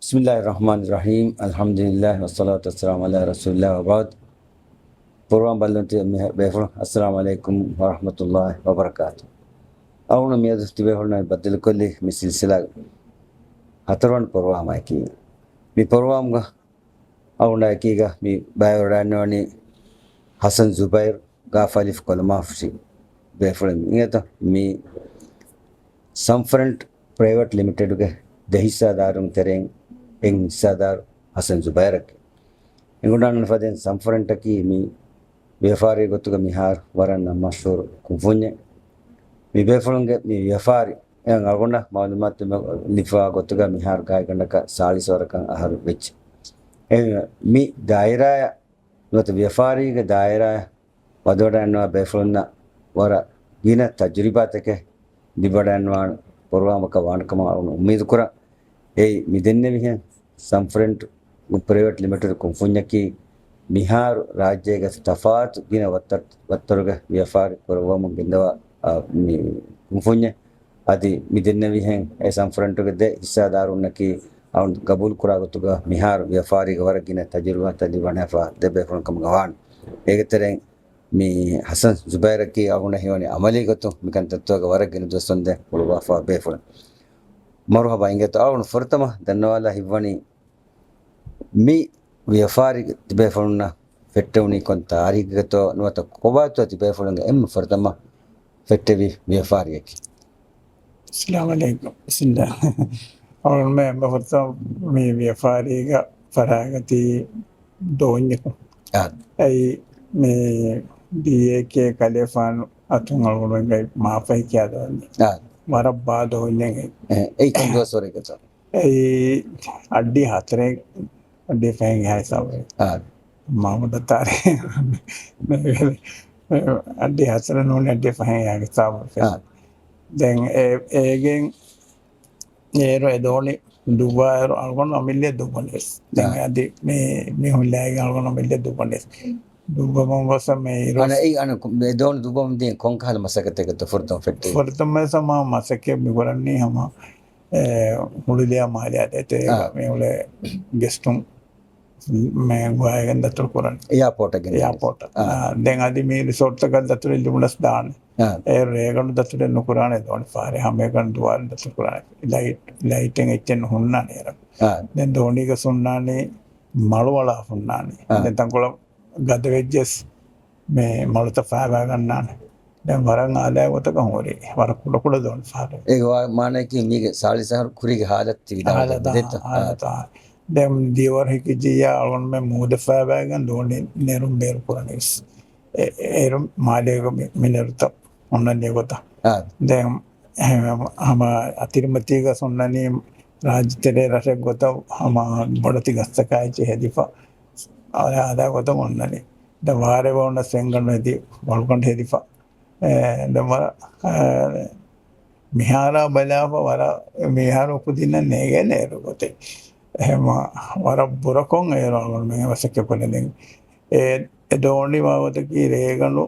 Bismillahirrahmanirrahim. Alhamdulillah wassalatu wassalamu ala rasulillah wa ba'd. Program balunti befur. Assalamualaikum warahmatullahi wabarakatuh. Auna miyad tibehulna badal kulli mi silsila hatarwan program aki. Mi program ga auna aki ga mi bayoranoni Hassan Zubair gafalif kolmafsi befur ingeta mi Sunfront Pvt Ltd ga dehisadarum tereng eng sadar Hassan Zubair ke ingudan faden Sunfront ki mi ವ್ಯಾಪಾರಿ ಗೊತ್ತುಗ ಮಿಹಾರ್ ವರನ್ನ ಮಶೂರ್ ಕುಂಫುನ್ಯೆ ಮಿ ಬೇಫುಳಂಗೆ ಮಿ ವ್ಯಾಪಾರಿ yang algonda malumat lifa gotuga mihar gai gandaka salis warakan ahar vech mi daira not vyafari ge daira wadodanwa befulna wara gina tajribatake dibadanwa porwamaka wankama ummid kura mi denne mihen Sunfront Pvt Ltd kumfunyaki Mihar rajyaga tafat gina wattarga vyafari porwam bindawa kumfunya adi midenne vihen e Sunfront ge de hissadarunaki aun qabul kuragotuga mihar vyafari waragina tajruba tadibanafa debe fon kam gawan egeteren mi Hassan Zubair ki aguna hiwani amali gotu mikan tattoga waragina dostonde ulwafa befon marhaba ingeto aun furtama dannawala hiwani mi ವ್ಯಾಪಾರಿ ತಿಬೇಫುಲ್ನ ಫೆಟ್ಟವನಿ ಕೊಂತ ಆರಿಗತೋ nuata kobato tibefulange em furtama fettevi ವ್ಯಾಪಾರಿಯಕ್ಕೆ Assalamu alaikum. Bismillah. और मैं बफरता में व्यापारी का फरागती दोन्य को ऐ में दिए के कलेफान अतुंगल में माफी क्या दोन्य मारा बाद दोन्य ऐ कौन दो सोरे के तो ऐ अड्डी हाथरे अड्डी फेंगे है सब मामू बता रहे अड्डी हाथरे नूने अड्डी फेंगे है सब then again ero edoni Dubai algono mille dubones then adi me hulai algono mille dubones Dubai mongo sa me ero ana ei ana edoni dubom din konkal masakate ke to furtom fette furtom me sama masake me gorani hama hululia malia dete me ule gestum me goagen datur koran airport then adi me resort ka datur limulas dan रेगन दत्तुरे नुकुराने दोन फारे हमें gun दुआर दत्तुर कुराने lighting इच्छन हुन्ना नेर then Dhoni का सुनना ने मलवाला हुन्ना ने देन तंकोला गदवेजेस में मलता फागा गन्ना ने देन वरंग आले वो तो कहूँ रे वर कुड़ा दोन फारे एक बार माने कि मीगे साली सहर खुरी की हालत थी हालत देन दीवार है कि जिया और में मुँह फागा गन धोनी नेरुम बेर कुराने एरम माले को मिनरता उन्नने को था दें हम अतिरमती का सुनने राज तेरे रसे को तो हम बढ़ती गस्त का है चेह दिफा और आधा को तो उन्नने दवारे वो उन्नत सेंगल में दी वालकंठ है दिफा दवारा मिहारा बलावा वारा मिहारो को दिन नेगे नेरो को ते हम वारा बुरा कौन है रोल में वैसे क्या बोले देंगे दोनी बाबत की रेगनु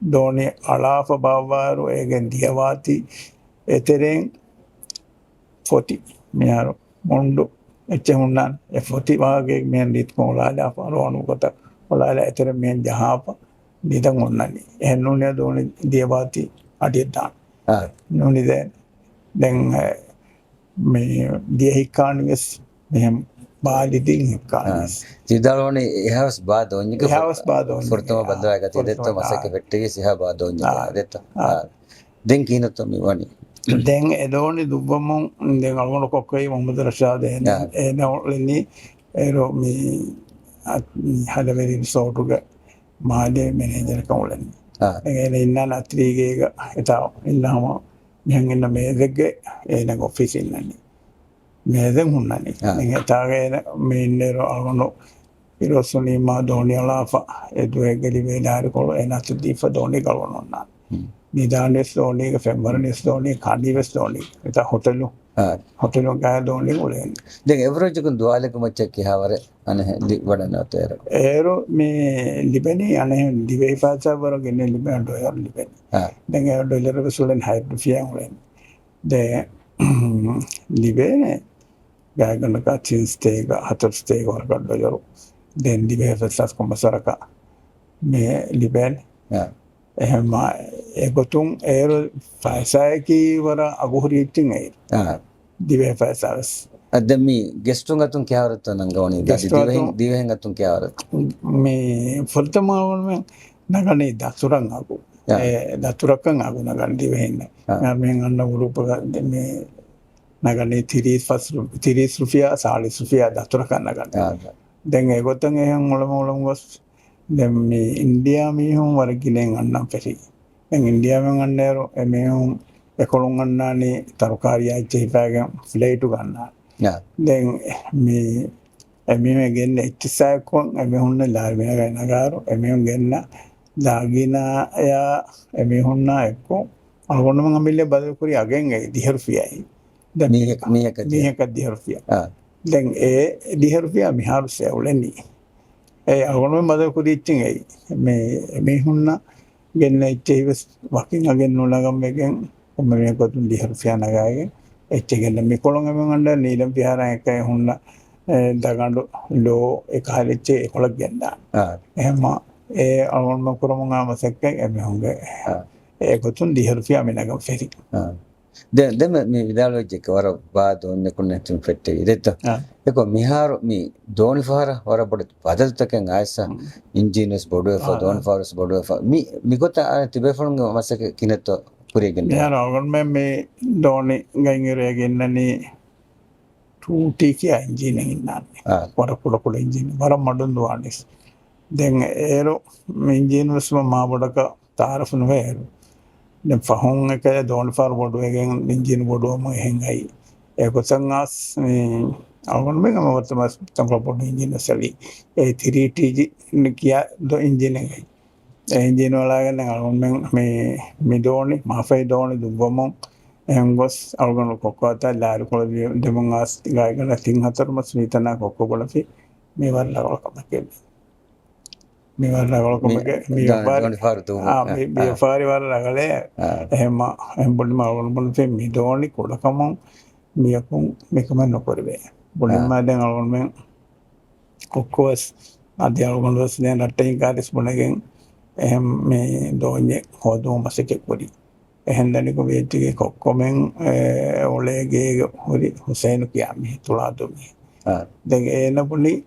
दोनी अलाफ बाबारो एगन दियावाती एतेरें फोटी मियारो मुंडो अच्छे हुन्नान ए फोटी बागे मेन रीत को लाला पारोनु कोता लाला एतेरे मेन जहां पर निदंग हुन्नानी एनुने दोनी दियावाती अडियदान नूनी दें me dia hikanis mehem Bali ding hikanis tidalone ehas badonye ke ehas badonye furtama badwa ga tidetto masake vettege siha badonye detto den kinato mi wani den edoni dubbamon den algono kokkoi Muhammad Rashad enolini ero mi hadaveri sotuga maade manager kawlen ene inna natrige ga eta illama මෙහංගෙන්න මේදෙක්ගේ ඒනක office ඉන්නන්නේ මේදෙන් හුන්නන්නේ එතාගේ මේන්නේර අගොනු ඉරොස්සුනීමා දෝනියලාප එදුවගලි වේලාරිකොළ එනත් දීප දෝනි කලවනොන්නා නිදානෙස් දෝනීක ෆෙම්බරනෙස් දෝනී කාඩිවෙස් දෝනී එත හොටලු ගෑ දෝනි ගොලෙන් දැන් එවරේජ් එක දුවාලක මච්චක් කියාවර අනේ වඩනත ඒරෝ මේ ලිබෙනි අනේ දිවේ පාචා වර ගෙන්නේ ලිබෙන ඩොලර් ලිබෙනි දැන් ඒ ඩොලර් වසුලෙන් හයිඩ් ෆියන් වලෙන් ද ලිබෙන ගෑගන්නක චින්ස්ටේක 4 ස්ටේක වරකඩ්ඩොයරු දැන් දිවේ ෆෙස්සස් කොමසරක මේ ලිබෑන් එහෙම ඒගොතුන් ඒරු ෆයිසායකී වර අගුහුරිච්චින් ඒ දිවේ ෆයිසාවස් අදමි ගෙස්ටුන් අතුන් කෑවරත් නංගවනි දිවෙන් අතුන් කෑවරත් මේ ෆොල්තමාවල්ම නගනේ දතුරන් අගු දතුරක්කන් අගු නගන් දිවෙන්න මෙන් අන්න උරුප මේ නගනේ 30 රුපියා 40 රුපියා දතුරකන් නගන්න දැන් ඒගොතන් එහෙන් ඔලම ගොස් දැන් මේ ඉන්දියා මිහුන් වරකිලෙන් අන්නම් පෙරි දැන් ඉන්දියාවෙන් අන්නේරෝ එමෙහුන් එකොළුන් අන්නානේ තරුකාරියා ඉච්චිපාගෙන් ෆ්ලයිට් ගන්නා දැන් මේ එමෙහෙ ගෙන්න ඉච්චසයකොන් එමෙහුන්න ලාර්මිනා ගනගාරු එමෙහුන් ගෙන්න දාගිනා එමෙහුන්න එක්කෝ අලගොන්නම අමිල්ලේ බදකුරි අගෙන් 10 රුපියයි දැන් මේක 10 රුපියා දැන් ඒ 10 රුපියා මිහාරු සෙවලෙනි ඒ අලගොන්නම බදකුරි ඉච්චින් මේ එමෙහුන්න ගෙන්න ඉච්චිවස් වකින් අගෙන් නොලගම් එකෙන් මේකොතුන් 10 රුපියා නගාගෙන එච්චගෙන්න මිකොළොන් එමෙන් අන්න නීලම් විහාරය එකයි හුන්න දගඬු ලෝ එක හරිච්චේ 11 ගෙන්නා එහෙම ඒ අලගොන්නම කුරමුන් ආමසෙක්ක එමෙහුන්ගේ ඒකොතුන් 10 රුපියා මෙනගම් ෆෙරි දැන් මේ විදාලෝජික වර බාදෝන්න කුණෙතුන් ෆෙට්ටේ ඉරෙත ඒක මිහාරු මේ දෝනි ෆාර වර බඩ බදල්තකෙන් ආයස ඉන්ජිනියර්ස් බොඩෝ ෆා දෝනි ෆාරස් බොඩෝ ෆා මිගොත තිබෙෆොන් මසක කිනෙත පුරේගෙන යාර අවගොන් මේ දෝනි ගයින්ගරයගෙන්නනේ ටූටි ඉන්ජින ඉන්නන්නේ වර කුඩ ඉන්ජින වර මඩුන් දුවානිස් දැන් ඒරු ඉන්ජිනස්ම මාබොඩක තාරෆුන වේරු දැන් ෆහොන් එක දෝනි ෆාර බොඩුවගෙන් ඉන්ජින බොඩුවම එහෙන්ගයි ඒකොසංගස් අවගොන් මේ ගමවත්තමස් තංගපොඩ ඉන්ජින සලි ඒ 3TG කියා දෝ ඉන්ජින එකයි එන්ජින වලගෙන අවගොන් මේ මිදෝනි මාෆයි දෝනි දුබමොන් එහෙන්ගොස් අවගොන් කොක්කවත ලාරු කොළ දෙමංගස් ගායකන තින් හතරම ස්විතන කොක්ක බලපි මේ වරලවල කමකේ මේ වරලවල කමකේ මේ ෆාරි වරලගලේ එහෙම එම්බොඩි මාවල බලපි මිදෝනි කොළකම මියකුන් මේකම නොකරවේ බොලින්ම දැන් අවගොන් මේ කොක්කවස් අධ්‍යාපන වස් දැන් රටේ කාර්යස් බොනගෙන් එහෙම මේ දෝන්නේ හොදෝ මසකෙක් පොඩි එහෙන්දනික වේටිගේ කොක්කොමෙන් ඔලේගේ හොරි හුසේන කියාමි තුලාදුමි දැන් එන පුලි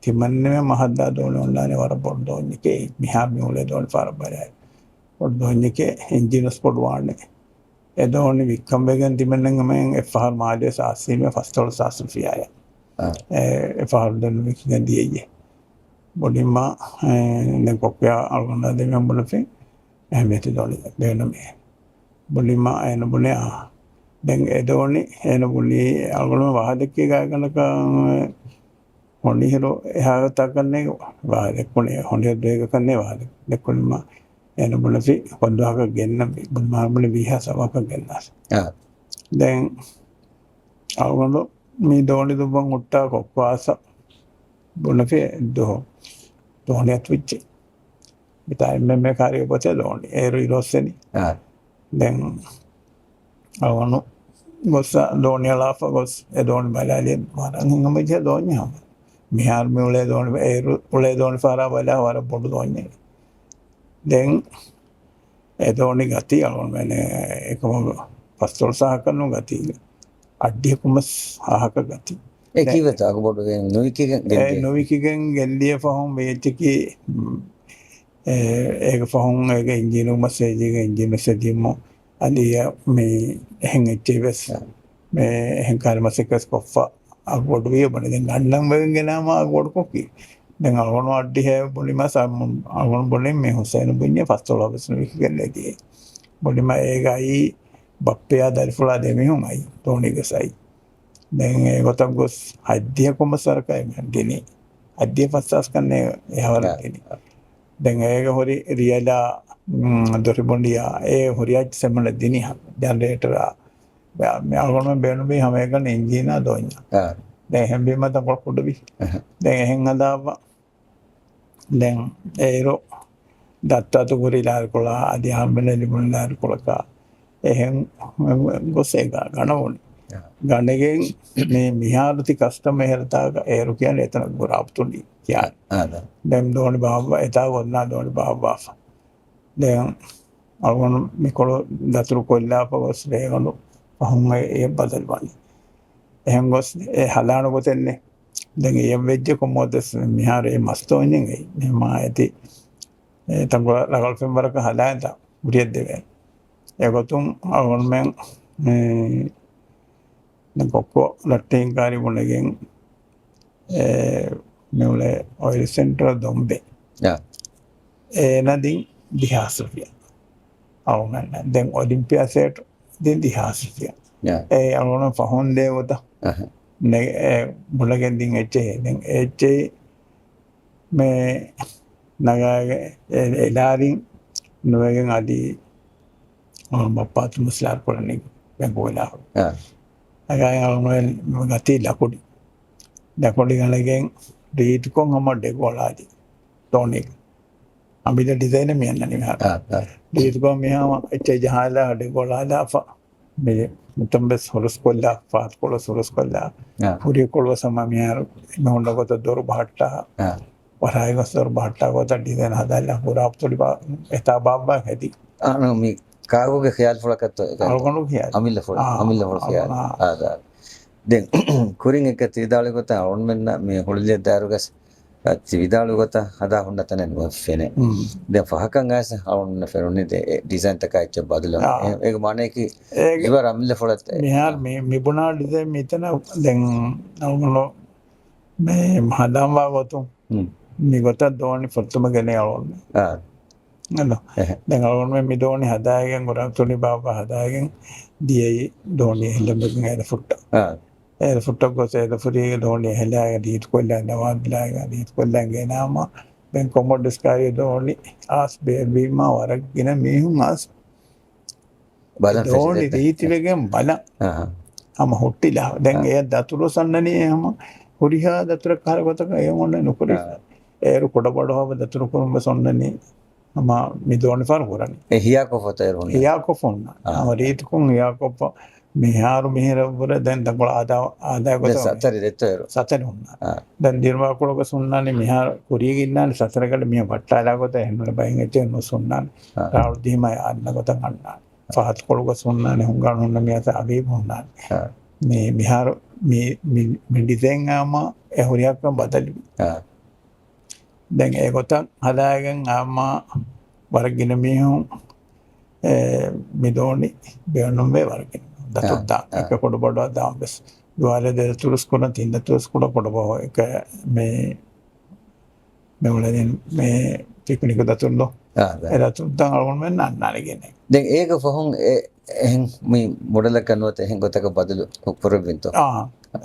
තිමන්නේ මහද්දා දෝන ඔන්ලානේ වර පොඩ්ඩෝන්නකේ මිහාමි ඔලේ දෝන පාරබරයි පොඩ්ඩෝන්නකේ ඉන්ජිනස් පොඩ්වාන්නේ එදෝනි වික්කම්බෙන් තිමන්නේ මම Ep.4 මාඩිය සාසීම ෆස්ටෝල් සාසුෆියාය Ep.4 දන්න විකින් දියේ බොඩිම දැන් කොක්කියා අල්ගොන්න දෙමියන් බලපේ එහෙමෙති දෝලි දෙනමේ බොඩිම එන බුනේ දැන් එදෝනි එන බුලි අල්ගොන්න වහදකේ ගායකනක හොනිහිරෝ එහා තකන්නේ වාදෙක් පුනේ හොනිය දෙක කන්නේ වාදෙක් දෙකොල්ම එන බුලපි පොඩ්ඩක් ගෙන්න බුමාබුල විහසවක ගෙන්නස් දැන් අල්ගොන්න මේ දෝනි දුබන් උට්ටා කොක්වාස බුලපි දෝනියත් විච්චි බිතයි මේ කාර්ය පොතේ දෝනි ඒරු ඉරොස්සෙනි දැන් අවනු ගොස්ස දෝනිය ලාෆ ගොස් දෝනි බලලිය වරන් ngමජ දෝනිය මිහාර මෙලේ දෝනි ඒරු උලේ දෝනි ෆාරා බලා වර පොඩු දෝනි දැන් දෝනි ගති අවන මනේ එකම පස්තොල් සහ කරනු ගති අඩිය කුමස් ආහක ගති ඒකීවත අකබොඩ නොවිකිගෙන් ගෙල්ලිය ෆහොම් වේච්චකි ඒක ෆහොම් එක ඉන්ජිනු මසේජික ඉන්ජිනු සෙදිමෝ අලිය මේ එහෙන් එච්චෙවස් මේ එහෙන් කාල මසකස් කොෆා අකබොඩ විය බනේ දැන් ගන්නම් වෙන් ගෙනාම අකබොඩ කොකි දැන් අලගොන අඩි හැ බොලිම සම් අලගොන බොලින් මේ හුසේන බුන්නේ ෆස්තෝල අවස්න විකිගෙල්ලේදී බොලිම ඒගයි බප්පයා දරිෆුලා දෙමිහුමයි තෝනිගසයි දැන් ඒකතම් ගොස් අධ්‍ය කොමසරකයි මන්දිනේ අධ්‍ය පස්සස් කන්නේ යවරන්නේ දැන් ඒක හොරි රියලා දොරිබොන්ඩියා ඒ හොරියක් සම්මල දිනි ජනරේටර් මේ අලගොන බේනුමේ හැම එකන එන්ජින දොන්නා දැන් හැම්බෙම තකොල් පොඩවි දැන් එහෙන් හදාවා දැන් ඒරෝ දත්තතු කුරිලාර කොලා අධි හම්බෙන ලිබුන්ලාර කොලක එහෙන් ගොසේක ගණවොනි ගණගෙන් මේ මිහාරති කස්ටම හෙරතාක ඒරු කියන එතන ගොරාප්තුඩි කියන්න දැම් දෝනි බාබ එතා ගොන්නා දෝනි බාබාස දැන් අගුණු මිකොළු දතුරු කොල්ලා පවස් රේගනු පහුම ඒ බදල් වන්නේ එහෙම ගොස් ඒ හදාන ගොතෙන්නේ දැන් ඒ වෙජ්ජ කොමෝදස් මිහාරේ මස්තෝනින් මෙමා ඇති තංග ලගල් පෙම්බරක හදායන්ත උරියත් දෙවේ ඒගොතුම් අගුණුමෙන් කොක්කෝ ලට්ටෙන් කාරි ගුණගෙන් මෙවුලේ ඔයිල් සෙන්ටර් දොම්බේ නදින් දිහාසුපිය අවුනන්න දැන් ඔලිම්පියාසයට දෙන් දිහාසුපිය ඒ අගුණ පහොන් දේවත බුලගෙන්දින් එච්චේ දැන් එච්චේ මේ නගාගේ එලාරින් නොවගෙන් අදී බප්පාතු මුස්ලාර් කොලනින් බැංගුවලා අගාය ගති ලකුඩි දකොඩි ගලගෙන් රීතුකොන් හම ඩෙකොලාදි තෝනෙක් අමිට ඩිසයින මියන්න නිහට රීතුකෝ මෙහම එච්චේ ජහලා ඩෙකොලාදාප මේ මුතම්බෙස් හොරස් කොල්ලා පාත් කොල සොරස් කොල්ලා පුරිය කොල්ව සම මියර හොඩ කොත දොරු බහට්ටා වරායගස්තර බහට්ටා කොත ඩිසයින් හදල්ලා පුරාප්තුඩි එතා බාබ්බා හැති මේ කාගෝගේ ඛයාල් ෆොලකත් අල්ගොනු කියා අමිල්ල ෆොල ඛයාල් දැන් කුරින් එක තිදාලේ කොට ඔන් මෙන්න මේ හොලිය දාරුගස් තිවිදාලේ කොට හදා හොන්න තන නෙවෙන්නේ දැන් ෆහකන් ඇස ඔන්න ෆෙරුනේ ඩිසයින් තකයිච්ච බදලා ඒක මානේ කි ඉවර අමිල්ල ෆොලත් මෙහාර මේ මිබුණා ඩිසයින් මෙතන දැන් නවුනෝ මේ මහදාම් වාගොතුම් මේ කොට දෝනි ෆොට්ටම ගනේ අවොන්නේ නේද දැන් අවොන් මේ මිදෝනි හදාගෙන ගොඩක් තුනි බාබා හදාගෙන දියයි දෝනි හෙළඹගෙන ඇද ෆුට්ට ඒ ෆුට්ට ගොසේ ෆුරිය දෝනි හෙළාගෙන දීත් කොල්ලා නවාද්ලාගෙන දීත් කොල්ලාගේ නාම දැන් කොමොඩස් කාරිය දෝනි ආස් බේබීම වරගෙන මෙහුන් ආස් බලන් දෝනි දීතිවගෙන් බලන් හම හොට්ටිලා දැන් ඒ දතුරු සන්නනේ හම හොරිහා දතුර කාරගතක ඒ මොන නුකරි ඒරු කොට බඩව දතුරු කොම්බ සොන්නනේ ama midoni far horani hiyako fotairun hiyako fonna amarit kun hiyako miharu mihira bura den dangol ada goto satari detero satari honna den dirma kologa sunnani mihar kurigi innani sataragala miha vattala goto hennola bayin ecce no sunnani raul dima anna goto anna fahat kologa sunnani hungan honna miha abi honna me mihar me design ama e horiyakam badali දැන් ඒ කොට හදාගෙන ආම්මා වර්ගින මිහුන් මිදෝනි බෙනුම් වේ වර්ගින දතුත්තා එක කොට බඩ දාම්බස් දුවාලේ දෙ තුරුස් කොන තින්න තුරුස් කොට කොට බෝ එක මේ මෙවලෙන් මේ ටෙක්නික දතුල්ලෝ ඒ දතුත්තා අලුන් මෙන්න අන්නාලගෙන දැන් ඒක ෆොහොන් එහෙන් මේ මොඩල කනොත එහෙන් ගොතක බදලු පුරවින්තෝ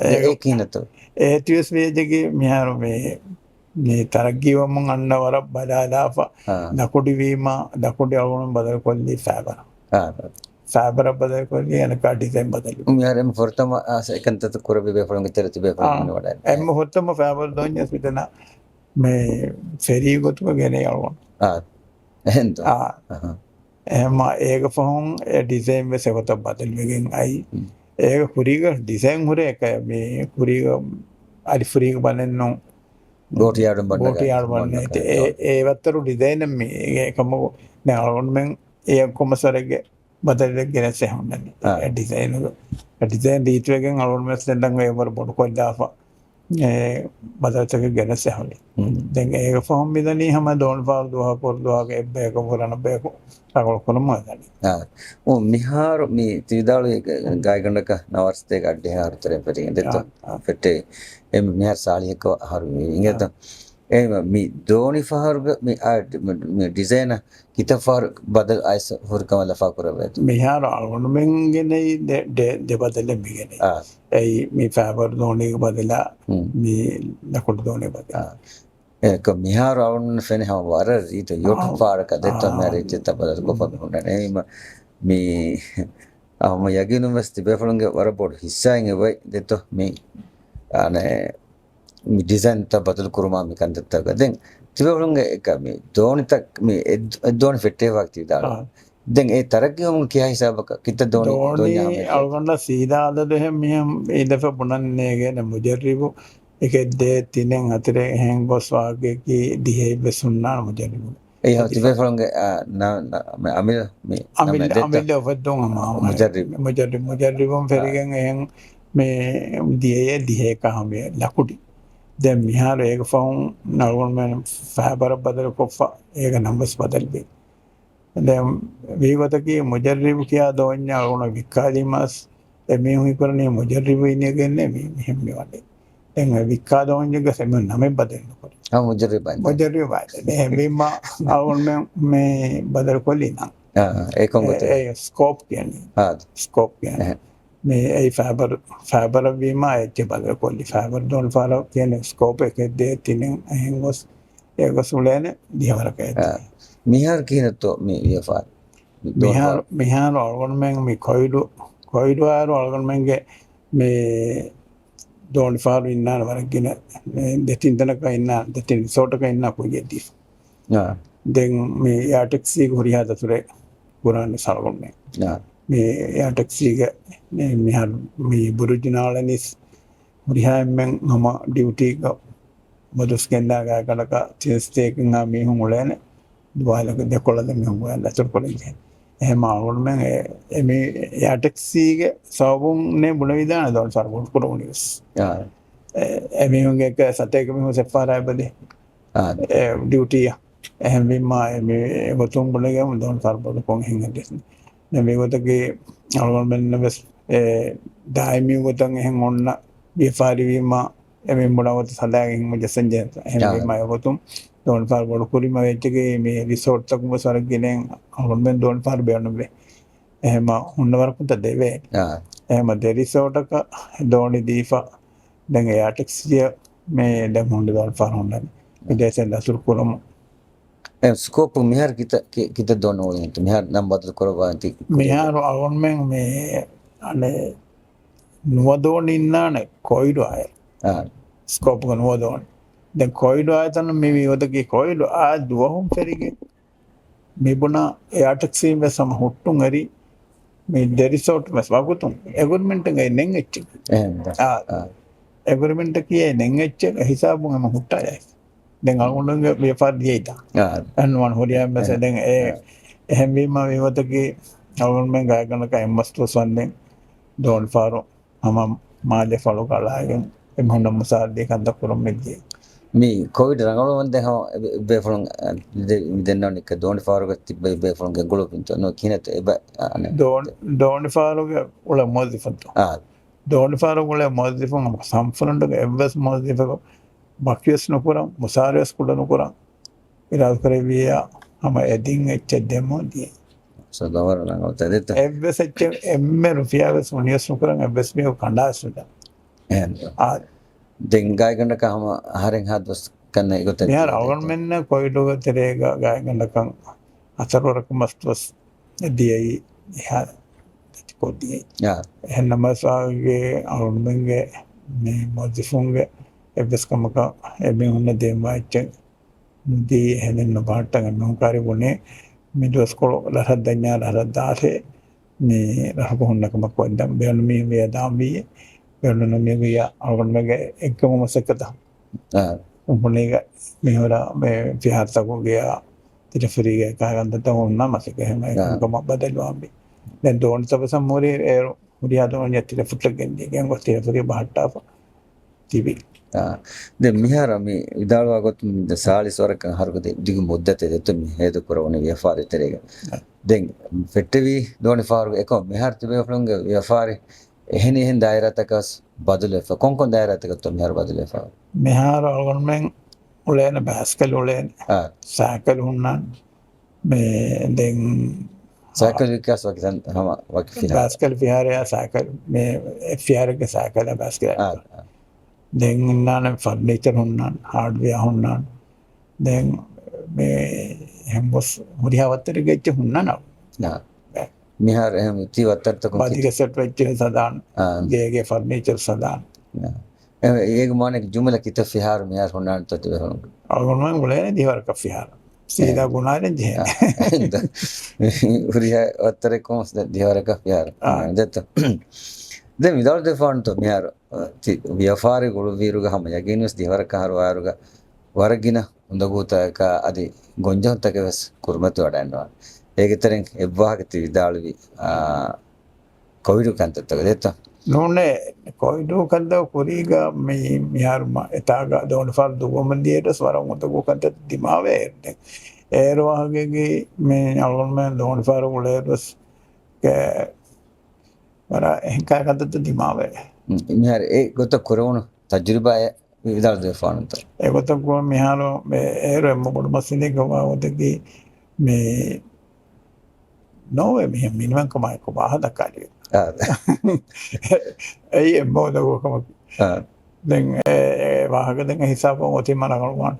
ඒක කිනතෝ ඒ ටියස් වේජගේ මිහාරු මේ තරග්ගීවම අන්න වර බදාදාප දකොඩි වීම දකොඩි අලුන් බදල් කොල්ලි ෆෑබර ෆෑබර බදල් කොල්ලි අනක ඩිසයින් බදල් මිහාරෙම ෆොර්තම එකන්තත කුරබි බෙෆලන් ගෙතර තිබේ ෆලන් වඩා එම්ම හොත්තම ෆෑබර දොන්යස් විතන මේ ෆෙරි ගොතුක ගෙන යවුන් එහෙන්ත එහෙම ඒක ෆොන් ඩිසයින් වෙ සෙවත බදල් වෙගෙන් අයි ඒක කුරීග ඩිසයින් හොරේ එක මේ කුරීග අලි ෆුරීග බලන්නෝ ගෝටියාඩම් බන්න ඒ වත්තරු ඩිසයින් මේ එකම නවුන්මෙන් ඒ කොමසරගේ බදලෙක් ගෙනස් හොන්නන්නේ ඩිසයින් දීතුවගෙන් අලුන්මස් දෙන්නන් ඒවර බොඩු කොල්දාප බදල්තක ගෙනස් හොලි දැන් ඒක ෆොහම් මිදනී හම දෝන් පාල් දුහ පොර්දුවාගේ එබ්බේක පුරණ බේකු රගොල් කොළම දනි මිහාරු මේ තිවිදාලු ගායගණ්ඩක නවර්ස්තේ ගඩ්ඩේ හාරුතරෙන් පෙටින් දෙත්ත පෙට්ටේ එම මිහාර සාලියක හරු ඉංගත එම මේ දෝනි ෆහරුග මේ ඩිසයින කිත ෆහර බදල් අයිස හුරකම ලෆා කරවෙත් මිහාර අලුන්මෙන් දෙබදල මිගෙන ඇයි මේ ෆෑබර් දෝනික බදලා මේ ලකුඩු දෝනේ බදලා ඒක මිහාර අවුන් ෆෙන හම වර රීත යොටු පාරක දෙත්ත මැරිච්ච තබල කොපම හොන්නනේ මේ අවම යගිනුමස් තිබෙෆලුන්ගේ වර බොඩ හිස්සයින් වෙයි දෙත්ත මේ අනේ මේ ඩිසයින් තබදල් කුරුමා මේ කන්දත්ත ගදෙන් තිබෙෆලුන්ගේ එක මේ දෝනිතක් මේ දෝනි ෆෙටේ වක්ති දාලා දැන් ඒ තරගයම කියා හිසාබක කිත දෝනි දෝණි algonda සීදාද දෙහෙම මෙහම ඉදප පුනන්නේගෙන මුජරිබු එකෙද්දේ තිනෙන් අතරේ එහෙන් ගොස් වාගේකි දිහෙ බෙසුන්නා මුජරිබු ඒ හතිබේ ෆලංගේ අමිල මේ අමිල ඔෆද්දොන් මුජරිබුම් ෆෙරිගෙන් එහෙන් මේ දියේ දිහෙක හමේ ලකුඩි දැන් මිහාර ඒක ෆවුන් නල්ගොන් ෆෑබර බදල කොෆා ඒක නම්බස් බදල්බේ දැන් වීවතකී මුජරිබු කියා දෝඤ්ඤා උණ වික්කාදීමස් එමේ හුයි කරන්නේ මුජරිබු ඉන්නේ ගන්නේ මෙහෙම වඩේ දැන් වික්කා දෝඤ්ඤක සෙම නම බදෙන්න කොට මුජරිබු බයි මෙහෙම නල්ගොන් මේ බදල් කොලින ඒකම ඒ ස්කෝප් කියන්නේ ස්කෝප් කියන්නේ මේ ඒ ෆෑබර වීම ඇච්ච බදල් කොලි ෆෑබර දෝන් ෆාලෝ කියන්නේ ස්කෝප් එකේ දේ තිනෙන් එහෙන් ගොස් ඒක සුලේන දිහවරක මිහාර කියනතෝ මේ වියෆාර මිහාර algonmen මේ කොයිඩු ආර algonmenගේ මේ දෝන් ෆාරු ඉන්නාන වරගෙන දෙතින් තනක ඉන්නා දෙතින් සෝටක ඉන්නා පුයේදී දැන් මේ යා ටැක්සි ගොරියා දතුරේ පුරාණ සල්ගොන්නේ මේ යා ටැක්සිගේ මේ මිහාර මේ බුරුජිනාලනිස් මුරිහාම්මෙන් මම ඩියුටි එක මොදස් කෙන්දා ගාකලක චෙස්ටේකින් ආ මේ හුමුලේනේ දුවාලක දෙකොළද මේ හුමුලේ අතර කොලේ එහෙම ආවොල්මෙන් මේ යා ටැක්සිගේ සවුම්නේ බුණ විදාන දොන් සර්වොල් කොරෝනිස් එමෙහුගේ එක සතේක මෙහු සෙපාරයි බදේ ඩියුටි එහෙම විමා මේ ගොතුම් බුණගේ දොන් සර්වොල් කොන් හින්ගදෙස් මේ ගොතගේ ආවොල්මෙන් නවස් දායිමි ගොතන් එහෙන් ඔන්න විපාරි විමා එමෙ මොනවද සදාගෙන මජසන්ජ එහෙම විමා ගොතුම් දොන් සර්වොල් කුරිම වෙච්චගේ මේ රිසෝට් එකම සරගෙන ආවොල්මෙන් දොන් පාර බයන්නබේ එහෙම උන්න වරකුත දෙවේ එහෙම දෙරිසෝටක දෝනි දීපා දැන් යා ටැක්සිය මේ දැන් හොඳ දොන් පාර හොඳයි ඉදේසෙන් දසුරු කරමු ස්කෝප් මිහාර කිත දොන ඕනේ මිහාර නම් බදල් කරවාන්ති මිහාර algonmen මේ අනේ නුවදෝන ඉන්නානේ කොයිඩු ආය ස්කෝප් එක නුවදෝන දැන් කොයිඩු ආයතන මේ විවදකේ කොයිඩු ආ දුවහුම් පෙරිගේ මේ බොන යා ටැක්සි මේ සම හොට්ටුන් හරි මේ දෙරිසෝට් මස් වගුතුන් එගොර්න්මන්ට් එකේ නෙන්ගෙච්ච එගොර්න්මන්ට් එකේ නෙන්ගෙච්ච හිසාබුන් එම හුට්ටයයි දැන් අලුණුගේ ව්‍යාපාර දියයිතා අන්වන් හොරියා මැස දැන් එහෙම වීම විවතකේ අලුණුෙන් ගායකනක එම්මස්තුස් වන්නේ දෝන් ෆාරෝ මම මාලේ ෆලෝ කලාගෙන එම් හොන්න මුසාල්දී කන්ද කරොම් මෙද්දී මේ කොවිඩ් රංගවල වන්ද හව බේෆලොන් දෙන්නනික දෝන් ෆාරෝ තිබ්බේ බේෆලොන් ගලෝ පින්තෝ නෝ කිනත එබ දෝන් ෆාරෝ උල මොදිෆන්තෝ දෝන් ෆාරෝ උල මොදිෆන් සම්ෆරන්ඩ එවස් මොදිෆකෝ බක්යස් නොකරම් මුසාරයස් කුඩ නොකරම් ඉරාල් කරවියා හම එදින් එච්ච දෙමෝදී සදවර රංගව තදෙත එවස් එච්ච එම්මෙ රුපියාවස් මොනියස් නොකරම් එවස් මේ කණ්ඩායසුද දැන් ගායකනකම ආහාරෙන් හදවස් කන්න ඒකත් මිහාර algonmen කොයිඩෝ තරේග ගායකනකම් අතරවරක මස්තුස් දියයි එහා කොඩියේ එහෙන්නමසාගේ algonmenගේ මේ මොදිෆුන්ගේ එබ්ස්කමක එබේ උන්න දෙමාච්ච මුදී හැදෙන්න පාට්ටක නෝකාරි වුණේ මිදස්කොල ලහද්දඤ්ඤා ලහද්දාසේ මේ රහක හොන්නකම කොන්දම් බෙන්න මේ වේදාම්බී බෙන්න මේ විය algonmege එකම මසකත උඹලේක මෙහොරා මේ විහාරතකෝ ගියා තිරෆරිගේ කාගන්දත වුණා මසක එහෙම එකම බදල්වාම්බී දැන් දෝන් සබ සම්මෝරේ මුරියා දෝන් යතිර ෆුට්ලගෙන්නේ ගංග තිරෆරිය බහට්ටාප තිබි දැන් මිහාර මේ විදාලවා ගොත් සාලිස් වරක හරුකද දිගු මුද්දතේ දෙතුන් හේතු කරවන ව්‍යාපාරය තරේක දැන් ෆෙට්ටවි දෝනි ෆාරු එක මිහාර තිබේ ෆලංග ව්‍යාපාරය එහෙන දායරතකස් බදලෙෆ කොන්කොන් දායරතක තෝ මිහාර බදලෙෆ මිහාර algonmen උලේන බාස්කල් උලේන සාකල් හුන්නා මේ දැන් සාකල් විකාස් වකින් හම වකින් බාස්කල් විහාරය සාකල් මේ ෆියාරක සාකල් බාස්කල් දැන් ඉන්නාන ෆර්නිචර් හොන්නාන් හાર્ඩ්වෙයාර් හොන්නාන් දැන් මේ හැම්බොස් මුරියාවත්තර ගෙච්ච හොන්නාන මිහාර එහෙම තිවත්තට කො බාදික සෙට් වෙච්ච සදාන් ගේගේ ෆර්නිචර් සදාන් ඒක මොනේ ජුමල කිත ෆිහාර මිහාර හොන්නාන් තත් වෙහොන් algonmen උලේන දිවරක ෆිහාර සීදා ගුණාරෙන් ජීන උරිය ඔත්තර කොස් දිවරක යාර දත්ත දැන් විදවල් දෙෆාන්ට මෙයාර ව්‍යාපාරි ගොළු වීරුග හම යගිනස් දිවරක හරවාරුග වරගින හොඳගූතක අදි ගොංජොත්තකවස් කුරුමතු වඩන්නවා ඒකතරෙන් එබ්වාගති විදාළුවි කොවිඩු කන්තත්තක දෙත්ත නෝනේ කොයිඩු කන්ද කුරීග මේ මිහාරුම එතාග දෝන ෆල් දුවමන්දියට ස්වරම් උතගු කන්ත දිමාවේ ඒරවාගගේ මේ අලුන්මෙන් දෝන ෆාර උලේරස් වර එහකා කන්තත දිමාවේ මිහාර ඒ ගොත කුරවුණු තජරිබාය විදාල් දෙෆානත ඒගොතකුව මිහාරෝ ඒර එම්ම ගොඩු මස්සිනේකවා ඔතගේ මේ නොවේ මෙහ මිනිවන්කමයක වාහ දක්කාලිය ඇයි එම්බෝදගෝකම දැන් වාහක දෙක හිසාප ඔතින් මනකරුවන්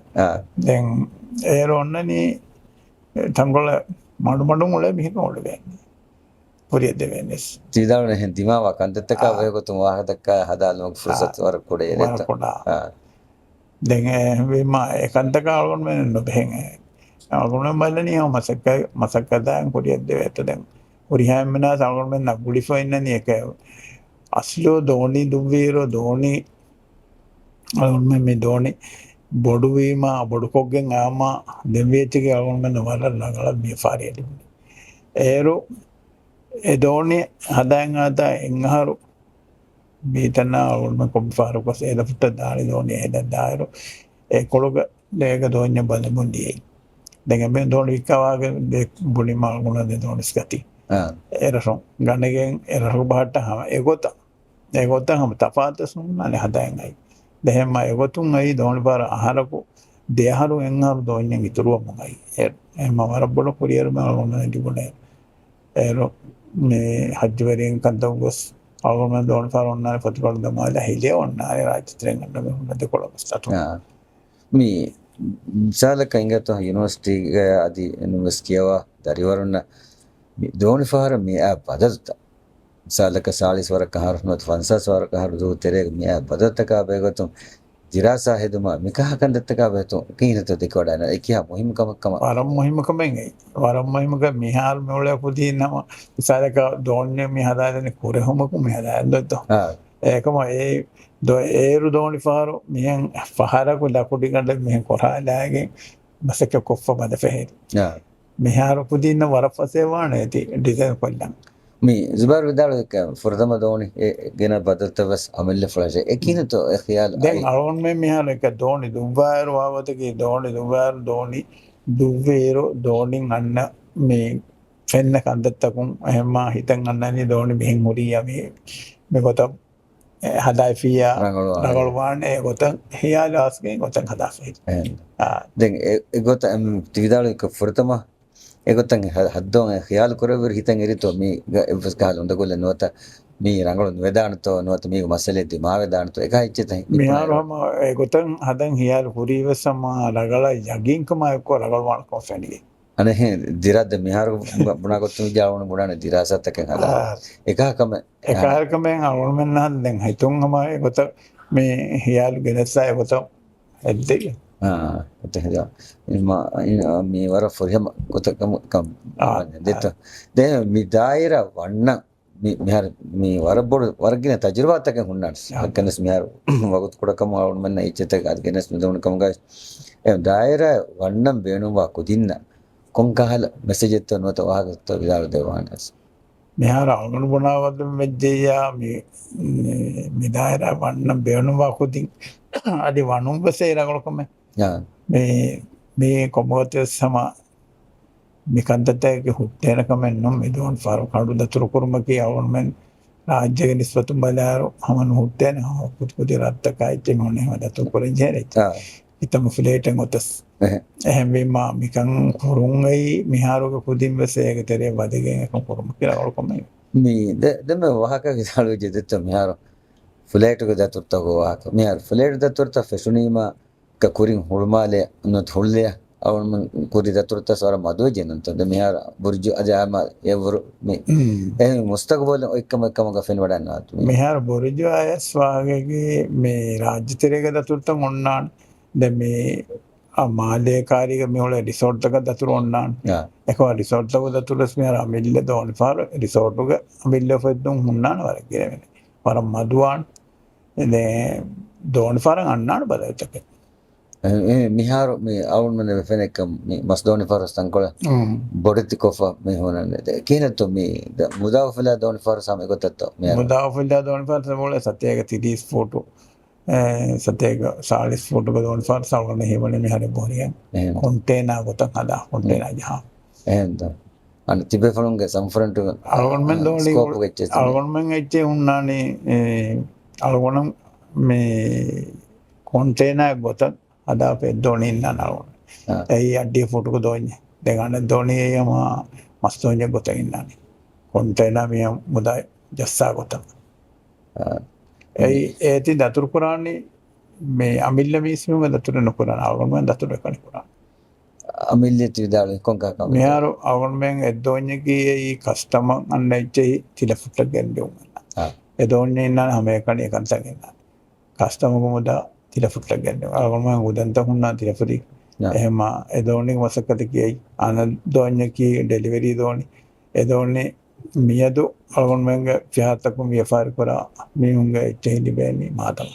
දැන් ඒර ඔන්නනේ තංගොල මඩු මඩු මුල මිහික ඔොඩ වෙන්නේ පුරිය දෙවෙන්නෙස් ජීදාවන හෙන්තිමාව කන්තත්තක වයකොතුම වාහදක්ක හදාලමක් ෆුරසත් වර කොඩේ කොඩා දැන් එම එකන්තකාලගොන් වෙන නොබහෙන් අගුණ බලනය මසක්කදායන් කොඩියත් දෙව ඇත දැන් උරිහැමෙන සල්ගොන්ෙන් නගුලිෆයින්න එක අස්ලෝ දෝනි දුවීරෝ දෝනි අගුන්ම මේ දෝනි බොඩුවීම බොඩුකොක්ගෙන් ආම දෙවේච්චක අගුන්ම නොවල නගල බියපාරයට ඒරු එදෝනි හදායන් ආතා එංහරු බීතන්න අගුන්ම කොම්පාරුකස එදපුට දාරි දෝනි එද දායරු ඒ කොළොක දේක දෝඥ බලමුන්දියේ දැඟෙන් දෝනි වික්කවාගේ බුලි මාල්ගුණ දෝනිස්කති එරසොන් ගණගෙන් එරහු බාට හම එගොත හම තපාත සුන්නන හදායන්යි දෙහෙම එගොතුන් අයි දෝනි පාර අහරකු දෙහරු එංහරු දෝඥෙන් ඉතුරුවමයි එම වරබොල කුරියරම අගුණ තිබුණේ ඒරො මේ හජ්ජවරයෙන් කන්තව ගොස් අගුම දෝන පාර ඔන්නාන පතිකොළ දමාල හිලිය ඔන්නාන රාජතරයෙන් ගන්න හොඳ කොළො ස්තතු මේ විශාලක ඉංගත යුනිවර්සිටිග අධි එනුවස්කියවා දරිවරුන්න දෝනි පාර මේ පදත විශාලක සාලිස් වරක හරුනොත් ෆන්සස් වරක හරුදු තෙරේ මේ පදත්තකා බේගතුම් දිරාසා හෙදුම මිකහ කන්දත්තකා බේතු කීනත දෙකොඩන එකියා මොහිමකමක්කම වරම් මොහිමකමෙන් වරම් මොහිමක මිහාල් මෙවල පුදීනම විශාලක දෝන්‍ය මේ හදාදන කුරහොමකු මේ හදාදොත් ඒකම ඒරු දෝනි පාරු මියන් පහරකු ලකුඩි ගඩ මෙහ කොරාලාගේ බසක කොෆ්ෆ බද පෙහෙරි මෙහාර පුදින්න වරපසේවාන ඇති ඩිසයින් කොල්ලන් මේ zubair විදාලක ෆොරදම දෝනි ගෙන බදතවස් අමල්ල ෆ්ලාෂ එකිනතෝ එඛියාල් දැන් අරොන් මේ මෙහාර එක දෝනි දුබාර වාවතකේ දෝනි දුබාර දෝනි දුවේරෝ දෝනින් අන්න මේ ෆෙන්න කන්දත්තකුන් එහෙම හිතන් අන්නනේ දෝනි මෙහෙන් හොරියා මේ ගොත හදායි ෆියා රගලවාන ඒ ගොත හියාලාස්ගේ ගොතන් හදාෆේ දැන් ඒ ගොත විදාලක ෆොරතම ඒගොත්තන් හද්දෝන් ඛයාල් කරවර හිතන් එරිතෝ මේ එවස් ගහල හොඳ කොල්ල නොත මේ රංගලොන් වේදානතෝ නොත මේ මසලේ දිමා වේදානතෝ එක හිච්චතයි මෙහාරම ඒගොතන් හදන් හියාල් කුරීවසම රගල යගින්කම එක්ක රගලවාන කොෆෙනිගේ අනේ දිරද්ද මෙහාර බුණාගොත්තු ජාවුන බුණාන දිරාසත්තකෙන් හදා එකහකමෙන් අරුන්මෙන් නහන් දැන් හිතුන්ම ඒගොත මේ හියාල් ගෙනස්සා ඒගොත ඇද්දේ එතහදා මේ වර ෆොරියම කොතකම දෙත දැන් මිදායිර වන්න මෙහර මේ වරබොඩ වර්ගින තජරබාතක හුන්නස් හකනස් මෙහර වගුත් කොඩකම වුන්මන්න ඉච්චත අදගෙනස් මෙදවනකම ගස් දායිර වන්නම් බේනුවා කුදින්න කොංකහල මෙසේජ් එක්ක නොත වහගත්ත විදාල දෙවානස් මෙහර අනුන බොනාවද මෙජ්ජයා මේ දායිර වන්නම් බේනුවා කුදින් අදි වනුම් බසේ රගලකම මේ කොමගත සම මිකන්තතයක හුත්තේනකමෙන් නොම් මෙදවන් ෆාරු කඩු දතුරු කුරුමකී අවුන්මෙන් රාජ්‍යක නිස්වතුම් බලාරු හමන හුත්තේන පුත්පුති රත්තකයිච්චෙ මොනේ දතුරු කොරෙන් ජෙරෙච්ච ඉතම ෆිලේටෙන් ඔතස් එහෙම මිකන් කුරුංගයි මිහාරුක කුදින් බසේක තරේ වදගෙන් එක කුරුම කියලා ඔල්කොමයි මේ දෙම වහක විසාලු ජෙදෙත්ත මිහාරු ෆිලේටක දතුරුතක වහක මිහාරු ෆිලේට දතුරුත ෆෙෂුනීම kuring hulmale not hulle awon kuri daturta sara madu jenanto de mehar burju ajama evru me mustaqbal ekkam ga fen wadanna mehar burju ayas wagege me rajyatirega daturta onnan de me මාලේ කාරික මෙහොල resort එකක් දතුරු ඔන්නාන් එක resort එක දතුරුස් මෙහර අමිල්ල දෝනි පාර resort එක අමිල්ල ෆෙද්දුම් හුන්නාන වර කියවෙන වර මදුවාන් දෝනි පාරන් අන්නාන බලච්චක මිහාරු මේ අවුන්මන වෙනකම් මස් දෝනි පාරස්තන් කොළ බොඩති කොෆා මේ හොනන්නේ කියනතු මේ මුදාවෆලා දෝනි පාර සම එකතත්ත මුදාවෆලා දෝනි පාර සමෝල සත්‍යයක 30 ෆෝටෝ සතේක 40 ෆෝටෝ දෝනි පාර සවන හේවන මෙහර බොරිය කොන්ටේනා ගොතක් හදා කොන්ටේනා ජහා එහෙන්ද අන්න තිබේ ෆලුන්ගේ සම්ෆ්‍රන්ට් අලගොන්මෙන් දෝනි අලගොන්මෙන් එච්චේ උන්නානේ අලගොනම් මේ කොන්ටේනා ගොතක් අදා පෙද්දෝනි ඉන්නනවන ඇයි අඩිය ෆෝටෝක දෝන්නේ දෙගන්න දෝනිය යම මස්තෝන්ය ගොත ඉන්නනේ කොන්ටේනා මිය මුදා ජස්සා ගොතක් ඒති දතුරු පුරාන්නේ මේ අමිල්ල මිස්ම දතුර නොකරන අවගමෙන් දතුර කන පුරා අමිල්ලෙත් විදාල කොංකා මෙහාරු අවගමෙන් එද්දෝන්යකී කස්ටම අන්න එච්චෙහි තිලෆුට ගෙන්ඩුම් එදෝන්නේ ඉන්න හැම එකනේ කන්සගෙන කස්ටමක මුදා තිලෆුට ගෙන්ඩුම් අවගමෙන් උදන්ත හුන්නා තිලෆුටි එහෙම එදෝන්නේ වසකත කියයි අන දෝන්යකී ඩෙලිවරි දෝනි එදෝන්නේ මියදු අවගමෙන් ෆිහාතකු මිය ෆාර් කරා මිහුන්ගේ එච්චෙහි ලිබෙන්නේ මාතම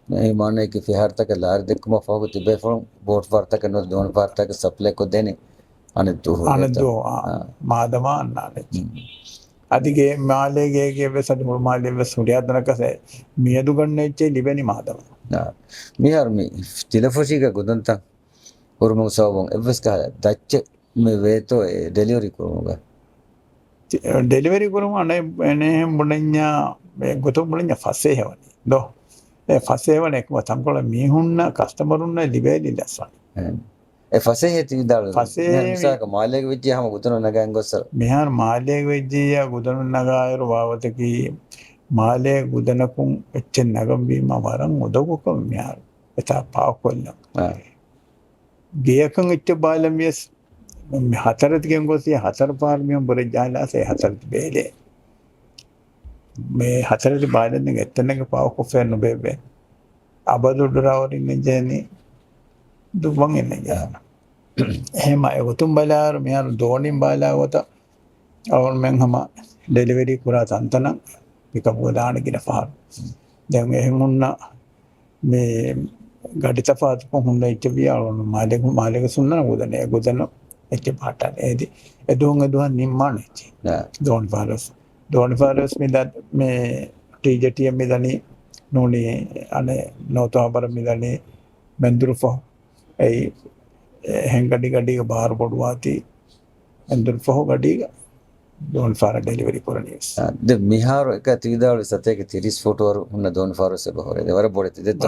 नहीं माने कि फिहारता के लार देख को मफाग तिबे फॉर्म बोट वार्ता के नो दोन वार्ता के सप्लाई को देने आने दो मादमा अन्नाने अदिगे मालेगे के वे सद माले वे सूर्यादन कसे मियदु गन्ने चे लिबेनी मादम मियार मी तिलफोसी का गुदंता उर्मो सावों एवस का दच्च में वे तो डिलीवरी करूंगा डिलीवरी करूंगा ने बुणन्या गोतो बुणन्या फसे हेवनी दो ෆසේවන එක්ම තම්කොල මිහුන්න කස්ටමරුන්න ලිබේලි ලැස්වන ෆසේ හේති විදාල ෆසේ මාලයක වෙච්චි හැම ගුතන නගයන් ගොස්සර මෙහාර මාලයක වෙච්චිය ගුදන නගායර වාවතකි මාලයේ ගුදනකුන් එච්චෙන් නගම්බීම වරන් උදව්වකම මෙහාර එතා පාකොල්ල ගියකන් එච්ච බාලමියස් හතරතිගෙන් ගොසිය හතර පාර්මියම් බොර ජාලාසේ හතරති බේලේ මේ හතරට බාලන්න එත්තනක පාව කොෆෙන් නොබේබේ අබදුඩරවරින්න ජයනි දුබන් එන්න ගන්න එහෙම එගොතුම් බලාර මෙයාරු දෝනින් බාලාගොත අවුන් මෙන් හම ඩෙලිවරි කුරා තන්තන පිකපුදානකින පහර දැන් එහෙමුන්න මේ ගඩිත පාතක හොඳ ඉච්චබිය අවුන් මාලක සුන්නන ගොදනය ගොදන එච්ච පාටන් ඒදි එදුවන් එදුවන් නිම්මාන එච්චි දෝන් පාරස් දෝනි පාරස් මිදත් මේ ටීජටියම් මිදනි නෝනේ අනේ නෝතවබර මිදනි බෙන්දුරුෆෝ ඒ ಹೆಂಗಡಿ ಗಡಿಗೆ ಬಾರ್ ಬಡುವಾತಿ ಎಂದ್ರ ಫಹೋ ಗಡಿಗೆ ದೋನ್ ಫಾರ ಡೆಲಿವರಿ ಕೊರನಿಯಸ್ ದ ಮಿಹಾರು එක තිවිදාවල සතේක 30 ෆෝටෝවරු උන්න දෝන් ෆාරස් බහොරේ දෙවර බොඩති දෙත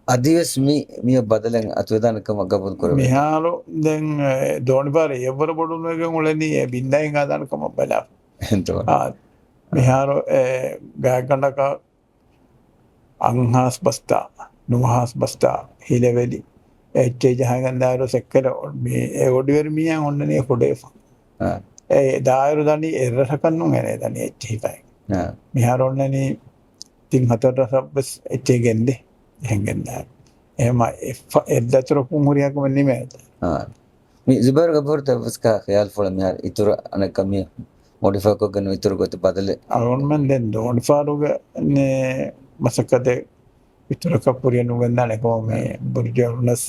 අදිවස් මිය බදලෙන් අතුවදානකම ගබුල් කර මිහාරු දැන් දෝන් ෆාර එවර බොඩුන එක උලනි බින්දෙන් ආදානකම බලා මිහාරු ගාගණක අංහස් බස්තා නුහස් බස්තා හිලෙවෙලි එච්චේ ජහගන්දාරු සෙක්කර මේ ඒ ඔඩිවර මියන් ඔන්නනේ කොඩේ ඒ දායරු දනි එරසකන්නු එනේ දනි එච්චේ හිතයි මිහාර ඔන්නනේ තින් හතර සබ්බස් එච්චේ ගෙන්දේ එහෙන්ගෙන්දා එහෙම එද්දතර කුමුරියක වෙන්නේ මේ මේ zubair gabor tavska khayal fola මිහාර ඉතුරු අනකමිය modify ko ganu ඉතුරු ගොත බදල අවොන්මන් දැන් දෝන් ෆාරුග නේ මසකද ඉතුරු කපුරිය නුගන්දානේ කොහොමේ බුර්ජවනස්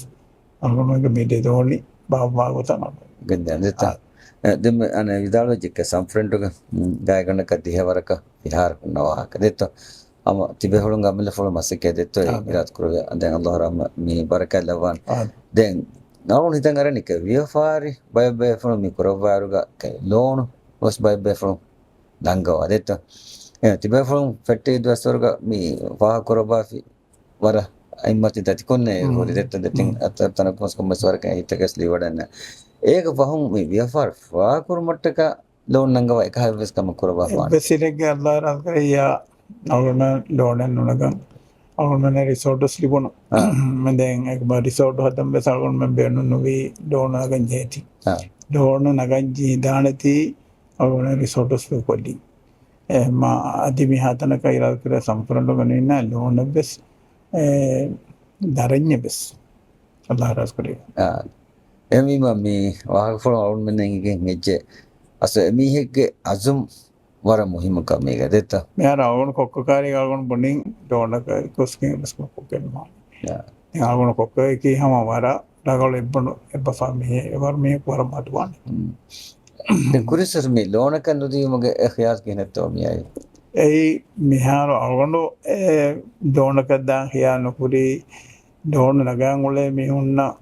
අනුමගේ මෙදේ දෝනි බාවමාගෝ තමයි ගන්දන්දත දෙම අන විදාලෝජික සම්ෆ්‍රන්ට් එක ගායකන කතිහවරක විහාර නවාක දෙත අම තිබේ හොලුන් ගම්මල ෆොල මසකේ දෙත ඉරාත් කරුව දැන් අල්ලාහ රහම මේ බරකත් ලවන් දැන් නවුන් හිතන් අරනික වියෆාරි බය ෆොල මේ කරවරුග ලෝන was බය ෆොල දංගව දෙත තිබේ ෆොලුන් ෆෙට්ටේ දවස්වරක මේ වාහ කරබාෆි වර අයිමති දතිකොන්නේ හොරි දෙත දෙතින් අතන කොස්කම ස්වරක හිතකස් ලිවඩන්න ඒක වහුන් මේ ව්‍යාපාර වාකුරු මට්ටක ලෝන් නංගව එක හැවස් කම කරවා වාන බෙසිරෙක් අල්ලාහ රහම කරයා අවුන ලෝන් නනගම් අවුන රිසෝට්ස් ලිබුණ මම දැන් එක බා රිසෝට් හදම් බසල්ගොන් මම බෙන්නු නොවි ලෝන් නගන් ජේති ලෝන් නගන් ජී දානති අවුන රිසෝට්ස් කොල්ලි එම අදිමි හතන කයිරල් කර සම්පූර්ණ ගනින්න ලෝන් බස් දරඤ්ඤ බස් Allah ras kuri emi mami wa for on men ngi ngeje asa emi hege azum wara muhim ka mega detta mehara algon kokkari algon boning dona ka koskin bas kokken ma algon kokkai ki hama wara ragol ebbono ebba fami evar me wara madwan den kurisar mi lona kan nudi mage khiyas kinetto mi ay ei miharo algondo dona ka dan khiyano kuri dona nagangule mihunna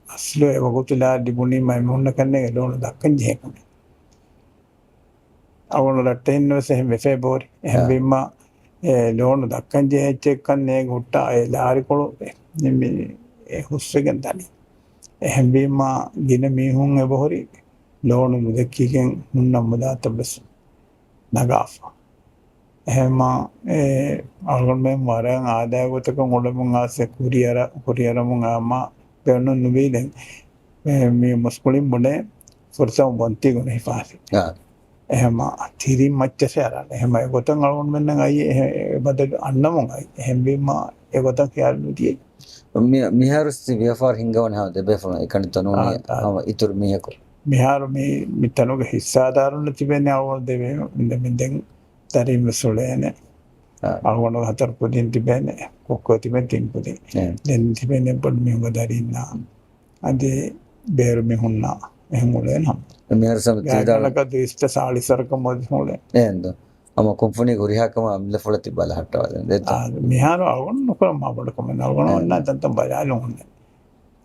aslo evagutula dibuni mai mihunna kanne dona dakkan jehekune algondo latten se hem february hem bimma dona dakkan jehechekkan ne gutta e lari kolo nimi hussegen dani hem bimma gina mihun e bohori dona mudekkigen hunna mudata bes nagafa එහෙම algon men waran ආදායගතක මොළමුන් ආසේ කුරියරමුන් ආමා පෙන්නු නුබීලෙන් මේ මුස්කුලින් මොනේ ෆොර්සම් බොන්ති ගොන හිපාසි එහෙම තිරින් මච්චසේ අරන් එහෙම ගොතන් algon men නම් අයියේ බද අන්නමුන් අයි එහෙම බීම ඒ ගොතන් කියලා තියේ මිහාරුස්ති ව්‍යාපාර හිඟවන හව දෙබෙෆන එකන තනුනේ හව ඉතුරු මියක මිහාරු මේ මිතනුගේ හිස්සාදාරුන් තිබෙන්නේ අවල් දෙවේ මින්දෙන් tarim solene algono hatar pudin tibene kokko tiben timpudi den tibene pod mi ngodarina ade ber mi hunna ehmule nam mehar samtida laka dista sali sarka mod hole endo ama company guriha kama amle folati bala hatta deta miharo algono ko ma bod ko men algono na tantam bajalu hunne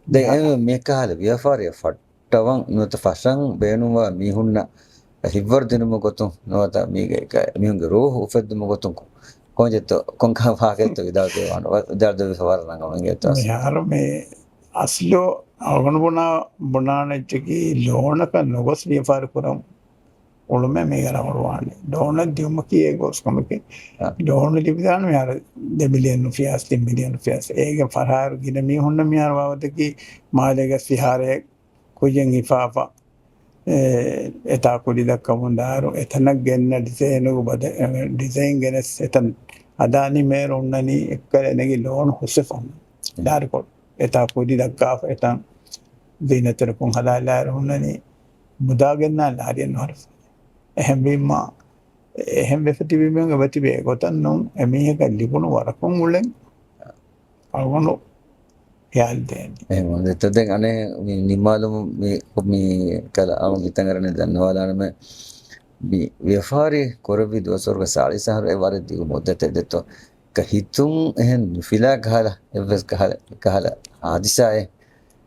de mekale vyafariya fattavan nuta fashan beenuwa mi hunna ಹಿವರ್ದಿನ ಗೊತ್ತು ನೋತ ಮೀಗೆ ಮಿಂಗೆ ರೋಹು ಉಫೆದ್ದು ಗೊತ್ತು ಕೊಂಜೆತ್ತು ಕೊಂಕ ಹಾಗೆತ್ತು ಇದಾದೆ ಜಾರ್ದ ಸವಾರ ನಂಗ ಮಂಗೆತ್ತು ಯಾರು ಮೇ ಅಸ್ಲು ಅವಗಣ ಬುನಾನೆಚ್ಚಿ ಲೋಣಕ ನೊಗಸ್ ವ್ಯಾಪಾರ ಕುರಂ ಉಳುಮೆ ಮೇಗರ ಹೊರವಾಣಿ ಲೋಣ ದಿಮ್ಮಕಿ ಗೋಸ್ಕಮಕ್ಕೆ ಲೋಣ ಲಿಬಿದಾನ ಯಾರು ದೆ million ಫಿಯಾಸ್ 3 million ಫಿಯಾಸ್ ಏಗೆ Faraar ಗಿನ me ಹುಣ್ಣ ಮಿಯಾರ ವಾವತಕಿ ಮಾಲೆಗ ಸಿಹಾರೆ ಕುಯ್ಯಂ ಇಫಾಫಾ eta kudi dakkamundaru etanak genna designugu bada design genes etan adani mer onnani ekkale negi loan husefam darko eta kudi dakkaf etan dinatar kun halala onnani mudagenna lariyan harf ehem bimma ehem befati bimma gabati be gotan non emihe ka libunu warakun ulen algono එහෙම දෙතෙන් අනේ නිමාලම මේ කල අවුන් හිතංගරනේ දන්නවාලාන මේ ව්‍යාපාරේ කොරවි දවසවල සාලි සහර ඒ වරදී මොදත දෙත කහිතුම් එහෙන් ෆිලා ගහලා එවස් ගහලා ආදිසාය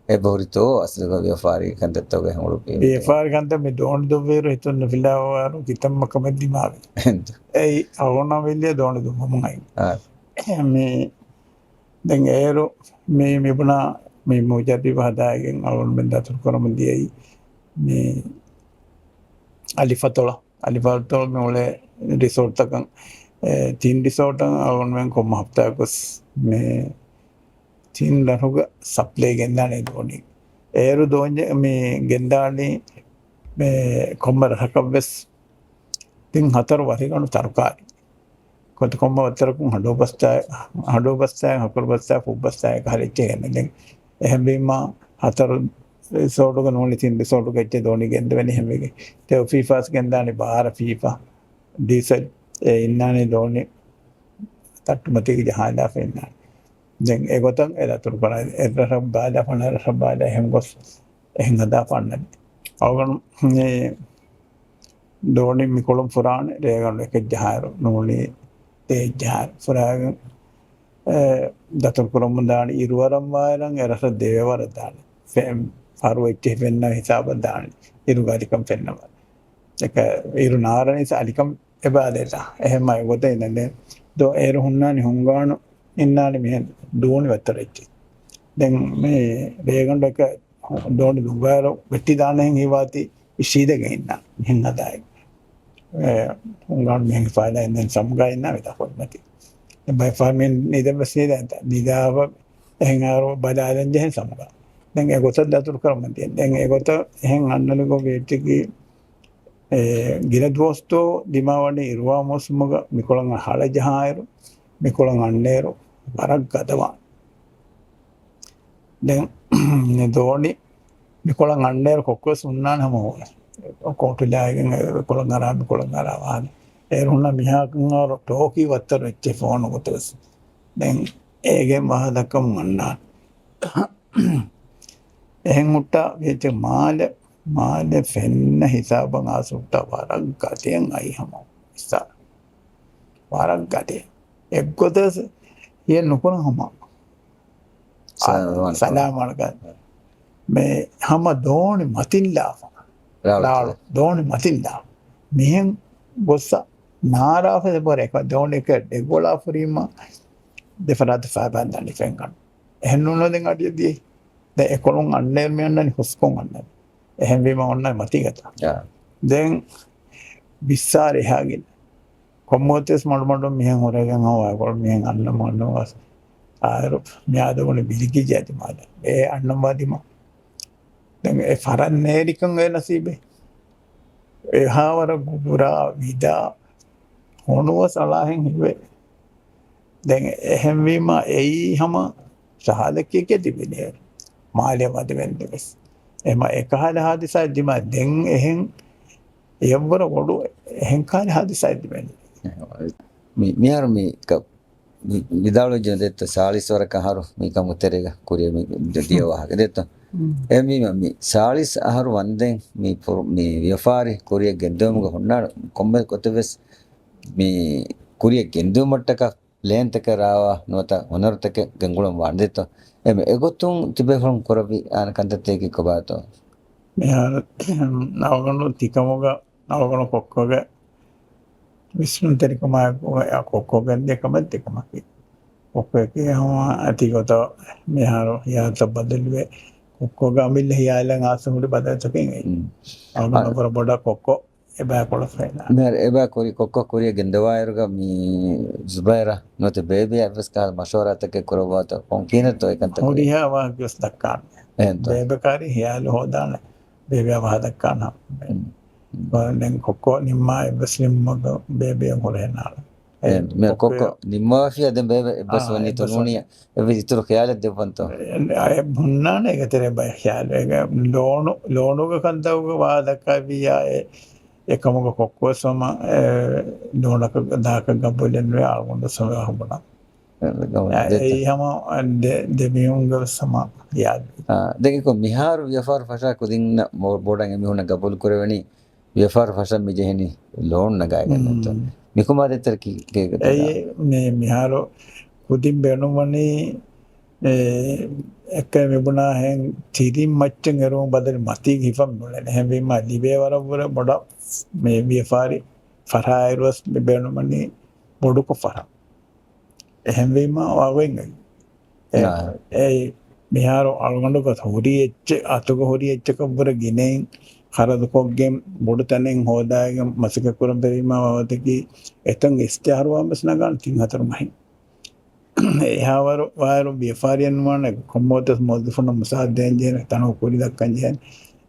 ඒ බොරිතෝ අසල ව්‍යාපාරේ කන්දතව හැමලු ව්‍යාපාරේ කන්ද මේ දෝන් දොවේර හිතුන්න ෆිලා වරු කිතම්ම කමෙද්දි මාවි ඒ අවුන වෙල්ලිය දෝන දුමමයි මේ දැන් ඒරෝ මේ මෙබුණා මේ මොජාපි පහදාගෙන් අවුන් මෙන් දතුරු කරම දියයි මේ අලිෆතොල මොලේ රිසෝට් එකක් තින් රිසෝට් එක අවුන් මෙන් කොම හප්තාවකස් මේ තින් ලනුග සප්ලේ ගෙන්දානේ දෝනි ඒරු දෝන්ජ මේ ගෙන්දානේ මේ කොම්බර හකබස් තින් හතර වරිගණු තරුකාරි කොත් කොම්බ වතරකුන් හඩෝ බස්තාය හකුරු බස්තාය ෆුබ් බස්තාය හරිච්චේ ගන්න එහෙම බීම හතර රිසෝට් එක නෝලි තින් රිසෝට් එක එච්ච දෝනි ගෙන්ද වෙන එහෙම එක තේ ෆීෆාස් ගෙන්දානේ බාර ෆීෆා ඩීසල් ඒ ඉන්නානේ දෝනි තට්ටුමති ජහාලා ෆෙන්නා දැන් ඒ ගොතන් එලතුරු කරා එතරම් බාලා පනර සබාලා එහෙම ගොස් එහෙම හදා පන්නන්නේ අවගන් මේ දෝනි මිකොලම් පුරාණ රේගන් එක ජහාර නෝලි ජහාර පුරාගෙන දතුරු කරමු දාන ඉරුවරම් වායරන් එරස දේවවර දාන ෆෙම් අරුවෙච්චි වෙන්න හිසාබ දාන ඉරුගාරිකම් පෙන්නවා එක ඉරු නාරණිස අලිකම් එබාදේලා එහෙමයි ගොත ඉන්නේ දෝ ඒරු හුන්නානි හුංගාන ඉන්නානි මෙහෙන් දෝනි වතරෙච්චි දැන් මේ රේගන් එක දෝනි දුබාර වෙටි දානෙන් හිවාති ඉසීදගෙන ඉන්න මෙහෙන් අදායි හුංගාන මෙහෙන් ෆයිලා ඉන්න සම්ගා ඉන්න වෙතකොට නැති by farming neither was neither nida hengar badalan jehen samga then e gota datur karamante then e gota hen annale go vetiki gila dosto dimawani irwa mosmuga mikolan hala jahairu mikolan anneru barak gadawa then දෝණි මිකොළන් අන්නේර කොක්කොස් උන්නාන හමෝන කොටුලාගෙන් කොළන් අරා මිකොළන් අරාවාන ඒරුන්න මිහාකර ටෝකී වත්තර වෙච්චේ ෆෝන කොතස් දැන් ඒගෙන් වහ දක්කම මන්නා එහෙන් උට්ටා වෙච්ච මාල ෆෙන්න හිසාබන් ආසුට්ට වරක් ගතයෙන් අයි හමෝ ඉස්සා වරක් ගතය එක්ගොතස් ඒ නොකොන හමා සලාමලක මේ හම දෝණි මතිල්ලා ලාලු දෝණි මතිල්ලා මෙහෙන් ගොස්ස නාරාෆද පොරෙක් දෝණි එක දෙගොලා ෆරීම දෙෆරාද ෆාබන්දනි ෆෙන්කන් එහෙන්නුනොදෙන් අඩියදී දැන් එකොළොන් අන්නේර මෙන්නනි හොස්කොන් අන්නේර එහෙන් වීම ඔන්නයි මතිගත දැන් විස්සාර එහාගෙන කොම්මෝතස් මඩ මෙහෙන් හොරගෙන ආවා කොල් මෙහෙන් අන්න මොනවාස් ආර මෙයාදවන බිලිකි ජාති මාද ඒ අන්නම්වාදිම දැන් ඒ ෆරන් නේරිකන් වේ නසීබේ එහාවර ගුරා විදා හොනුව සලාහෙන් හිවේ දැන් එහෙන් වීම එයි හැම සහදකයේ තිබෙන්නේ මාලිය මත වෙන්දෙස් එම එකහල හදිසයි දිම දැන් එහෙන් යම්වර වඩු එහෙන් කාල හදිසයි දිබෙන්නේ මිහාර මේ විදාලෝ ජෙන්දෙත් සාලිස්වර කහරු මේ කමුතරේක කුරිය මේ දියවහක දෙත එමි මේ සාලිස් අහරු වන්දෙන් මේ ව්‍යාපාරි කුරිය ගෙන්දමුග හොන්නා කොම්බ කොතවස් මේ කුරිය ගෙන්දුමට්ටක ලේන්තක රාවා නොත හොනර්තක ගංගුලම් වන්දෙත එමෙ එගොතුන් තිබෙහොන් කරවි ආන කන්දතේක කබාතෝ මෙහාර නවගණු තිකමග නවගණු කොක්කග විශ්ණු තරිකමා කොක්කෝගෙන් දෙකමත් එකමකි කොක්කේ හම අතිගත මෙහාර යාත බදලුවේ කොක්කෝග අමිල්ල හියාලන් ආසමුඩ බදචකින් අවුන පොර බොඩ කොක්කෝ එබෑ කොළ ෆේනා මෙහාර එබෑ කොරි කොක්කෝ කුරිය ගෙන්දවායරුග මේ ජුබෛරා නොත බේබි අවස්කාල් මෂවරතක කරවාත කොන් කිනතෝ එකන්ත හොරියා වාගස් දක්කාන බේබකාරි හියාල හොදාන බේබි අවහදක්කාන දැන් කොක්කෝ නිම්මා එබස්ලිම්මග බේබිය හොරේනාල මේ කොක්කෝ නිම්මා ෆිය දැන් බේබි එබස් වනි තොනුනිය එවි ඉතුරු ඛයාල දෙවන්තෝ අය බුන්නාන එකතරේ බය ඛයාල එක ලෝනුග කන්තවක වාදක්කා වියා එකමග කොක්කෝ සම ලෝනක දාක ගබලෙන් වේ ආගොන්ද සම හම්බුණා ඒ හැම දෙමියුන්ග සම යාද දෙක මිහාර ව්‍යාපාර භාෂා කුදින්න බෝඩන් එමිහුණ ගබල් කරවනි ව්‍යාපාර භාෂා මිජෙහනි ලෝන් නගා ගන්නත මිකුමාදෙතර කීකේක ඒ මේ මිහාර කුදින් බෙනුමනි එක මෙබුණා හෙන් තිරින් මච්චන් එරුම් බදල් මති ගිෆම් නොලන හැබැයි මා ලිබේ වරවර බොඩ මේ ව්‍යාපාරි ෆරායිරස් බෙනුමනි බොඩු කොෆරා එහෙන් වීම වවෙන් ඒ මිහාර අලගඬක හොරි එච්ච අතක හොරි එච්චක වර ගිනෙන් හරදකොක්ගෙන් බොඩ තැනෙන් හෝදාගෙන මසක කුරම් පෙරීම වවතකි එතන් ඉස්තිහාරුවාම ස්නගාන 34 එහාවර වයරු ව්‍යාපාරියන් වන කොම්මෝතස් මොල්දුෆන මුසාදෙන් ජෙන තන කුරි දක්කන් ජෙන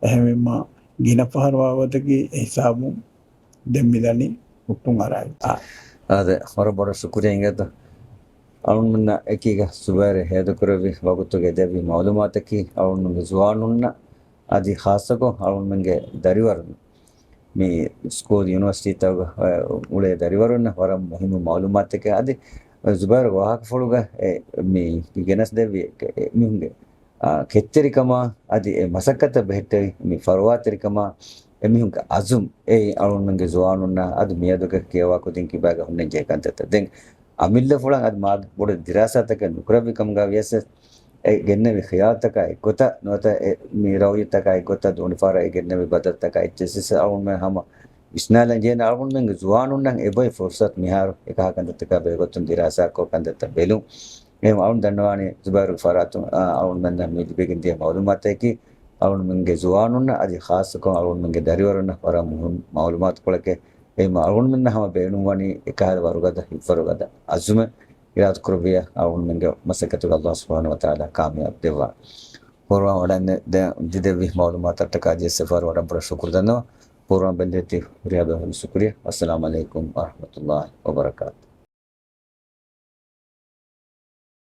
එහෙම ගින පහරවවතකි හිසාබු දෙම්මිදනි උතුම් අරයි ආද හොර බොඩ සුකුරෙන්ගත ಅವನ್ನ ಎಕೀಗ ಸುಬೇರೆ ಹೇದಕುರವಿ ವಗುತ್ತುಗೆ ದೇವಿ ಮಾಲೂಮಾತಕಿ ಅವನು ಜುವಾನುನ್ನ ಅದಿ ಖಾಸಕೋ ಅವನಿಗೆ ದರಿವರ್ನು ಮೀ ಸ್ಕೂಲ್ ಯೂನಿವರ್ಸಿಟಿ ತಗ ಉಳೆ ದರಿವರುನ್ನ ಹೊರ ಮುಹಿಮ ಮಾಲೂಮಾತಕ್ಕೆ ಅದಿ ಜುಬೇರ್ ವಾಹಕ ಫಳುಗ ಮೀ ಗೆನಸ್ ದೇವಿ ಮಿಹುಂಗೆ ಕೆಚ್ಚರಿಕಮ ಅದಿ ಮಸಕ್ಕತ ಬೆಹೆಟ್ಟರಿ ಮೀ ಫರ್ವಾತರಿಕಮ ಎಮಿಹುಂಗ ಅಜುಮ್ ಅವನಿಗೆ ಜುವಾನುನ್ನ ಅದು ಮಿಯದುಗ ಕೇವಾ ಕುದಿಂಕಿ ಬಾಗ ಹುನ್ನೆ ಜೇಕಂತತ ದೆಂಗ್ අමිල්ල ෆුලන් අද මාත් බොඩ දිරාසතක නුකරවිකම් ගා වියස ගෙන්නවි ඛයාතකයි කොත නොත මේ රෝයිතකයි කොත දොනිෆාරයි ගෙන්නවි බදත්තකයි චෙසස අවුන් මම හම විස්නාලන් ජේන අවුන් මංග ජුවානුන් නම් එබයි ෆොර්සත් මිහාර එකහකන්දතක බෙගොතුන් දිරාසා කොකන්දත බෙලු එහෙම අවුන් දන්නවානේ සුබාරු ෆරාතු අවුන් මන් නම් මේ දිබෙකින් තිය මාලුමාතකි අවුන් මංගේ ජුවානුන් අදි ખાસකෝ අවුන් මංගේ දරිවරන වර මාලුමාත් කොලකේ එහෙම අවුන් මෙන්න හැම බේනුවනි එකහල වරුගද හිෆරුගද අසුම ඉරාත් කුරබිය අවුන් මෙන්ගේ මසකතුල අල්ලාහ් සුබ්හානහු වතාලා කාමියාබ් දෙවා පොරවා වඩන්නේ දැන් දිදෙවි මාලුමාතට කාජේ සෆර් වඩම් ප්‍ර ශුක්‍ර දනවා පොරවා බෙන්දෙති රියාබ හුන් ශුක්‍රිය අස්සලාමු අලයිකුම් වරහමතුල්ලාහි වබරකාතුහ්